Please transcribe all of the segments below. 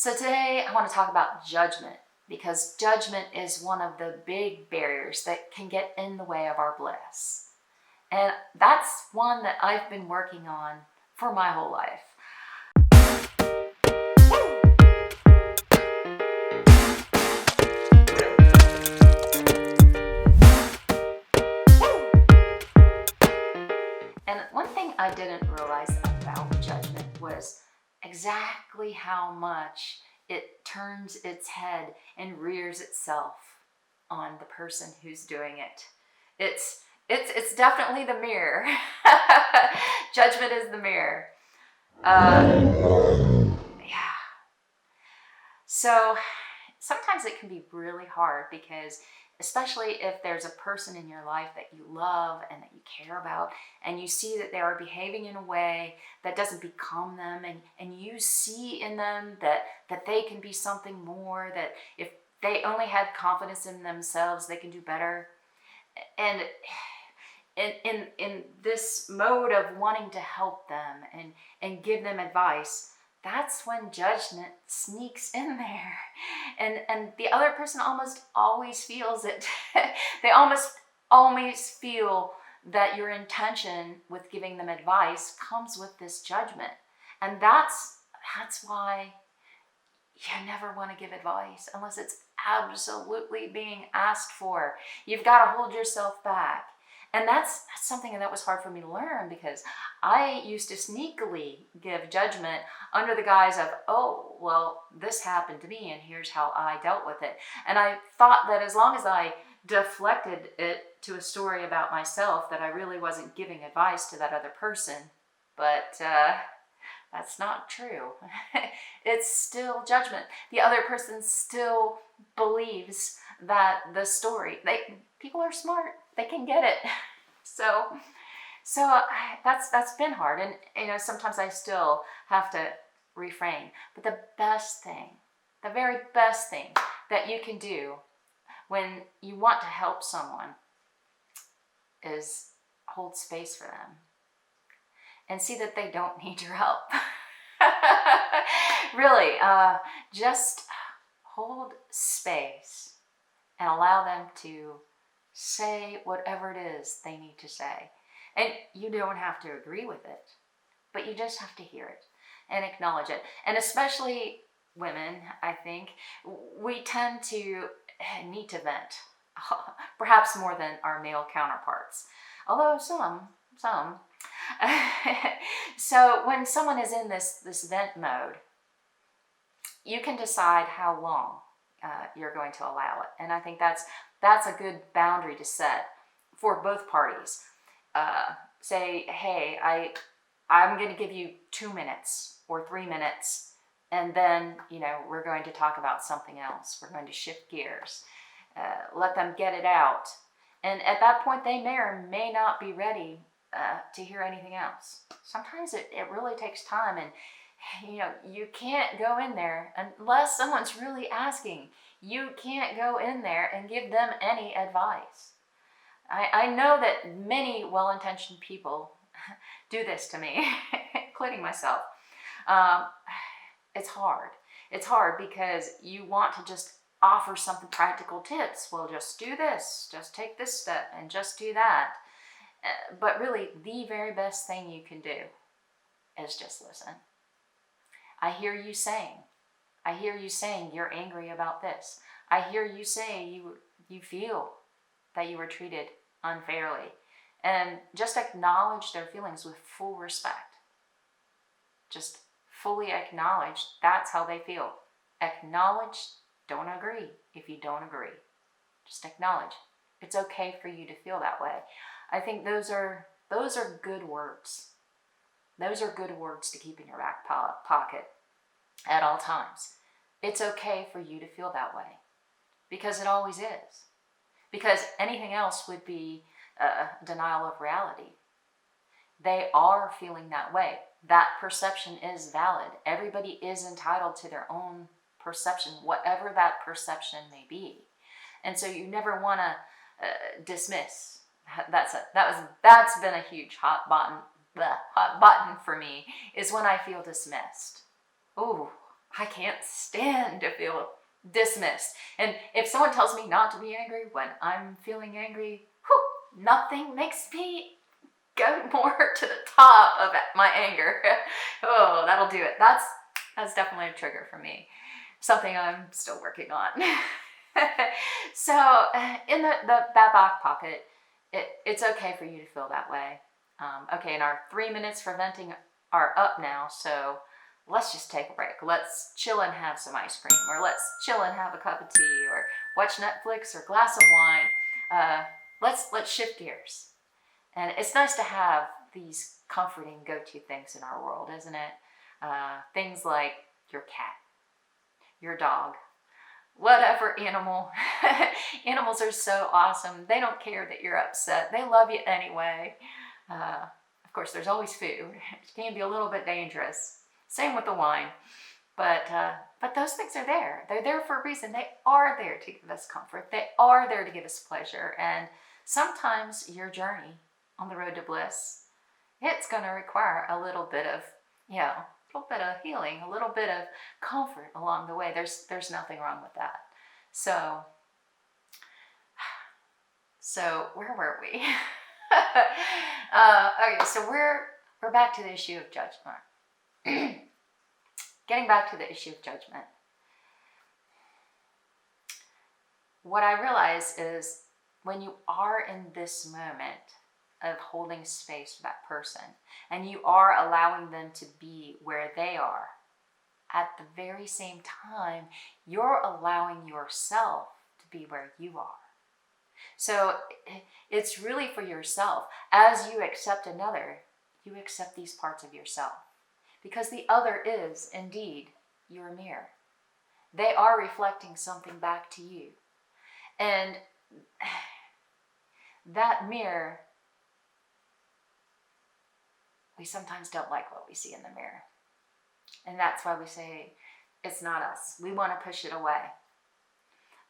So today I want to talk about judgment because judgment is one of the big barriers that can get in the way of our bliss. And that's one that I've been working on for my whole life. And one thing I didn't realize about judgment was exactly how much it turns its head and rears itself on the person who's doing it. It's definitely the mirror. Judgment is the mirror. Yeah. So sometimes it can be really hard because, especially if there's a person in your life that you love and that you care about, and you see that they are behaving in a way that doesn't become them, and you see in them that they can be something more, that if they only had confidence in themselves, they can do better. And in this mode of wanting to help them and give them advice, that's when judgment sneaks in there. And the other person almost always feels it. They almost always feel that your intention with giving them advice comes with this judgment. And that's why you never want to give advice unless it's absolutely being asked for. You've got to hold yourself back. And that's something that was hard for me to learn, because I used to sneakily give judgment under the guise of, oh, well, this happened to me and here's how I dealt with it. And I thought that as long as I deflected it to a story about myself, that I really wasn't giving advice to that other person. But that's not true. It's still judgment. The other person still believes that the story, people are smart. They can get it. So that's been hard. And sometimes I still have to refrain. But the very best thing that you can do when you want to help someone is hold space for them and see that they don't need your help. Really, just hold space and allow them to say whatever it is they need to say. And you don't have to agree with it, but you just have to hear it and acknowledge it. And especially women, I think, we tend to need to vent, perhaps more than our male counterparts. Although some. So when someone is in this vent mode, you can decide how long you're going to allow it. And I think that's a good boundary to set for both parties. Say, hey, I'm going to give you 2 minutes or 3 minutes, and then we're going to talk about something else. We're going to shift gears. Let them get it out, and at that point they may or may not be ready to hear anything else. Sometimes it really takes time, and you can't go in there unless someone's really asking. You can't go in there and give them any advice. I know that many well-intentioned people do this to me, including myself. It's hard. It's hard because you want to just offer something practical tips. Well, just do this, just take this step, and just do that. But really, the very best thing you can do is just listen. I hear you saying you're angry about this. I hear you say you feel that you were treated unfairly. And just acknowledge their feelings with full respect. Just fully acknowledge that's how they feel. Acknowledge, don't agree if you don't agree. Just acknowledge. It's okay for you to feel that way. I think those are good words. Those are good words to keep in your back pocket at all times. It's okay for you to feel that way, because it always is. Because anything else would be denial of reality. They are feeling that way. That perception is valid. Everybody is entitled to their own perception, whatever that perception may be. And so you never want to dismiss. That's been a huge hot button for me, is when I feel dismissed. Ooh, I can't stand to feel dismissed. And if someone tells me not to be angry when I'm feeling angry, whew, nothing makes me go more to the top of my anger. Oh, that'll do it. That's definitely a trigger for me. Something I'm still working on. So in that back pocket, it's okay for you to feel that way. Okay, and our 3 minutes for venting are up now, so let's just take a break. Let's chill and have some ice cream, or let's chill and have a cup of tea, or watch Netflix or glass of wine. Let's shift gears. And it's nice to have these comforting go-to things in our world, isn't it? Things like your cat, your dog, whatever animal. Animals are so awesome. They don't care that you're upset. They love you anyway. Of course, there's always food. It can be a little bit dangerous. Same with the wine. But those things are there. They're there for a reason. They are there to give us comfort. They are there to give us pleasure. And sometimes your journey on the road to bliss, it's going to require a little bit of, a little bit of healing, a little bit of comfort along the way. There's nothing wrong with that. So where were we? Okay, so we're back to the issue of judgment. Getting back to the issue of judgment. What I realize is when you are in this moment of holding space for that person and you are allowing them to be where they are, at the very same time, you're allowing yourself to be where you are. So it's really for yourself. As you accept another, you accept these parts of yourself. Because the other is, indeed, your mirror. They are reflecting something back to you. And that mirror, we sometimes don't like what we see in the mirror. And that's why we say, it's not us. We want to push it away.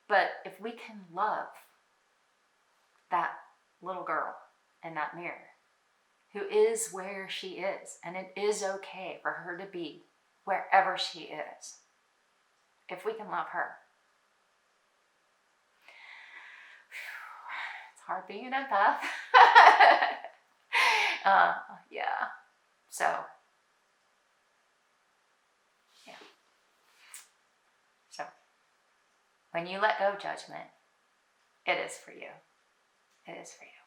But if we can love that little girl in that mirror, who is where she is, and it is okay for her to be wherever she is, if we can love her. It's hard being an empath. Yeah. So, yeah. So, when you let go of judgment, it is for you. It is for you.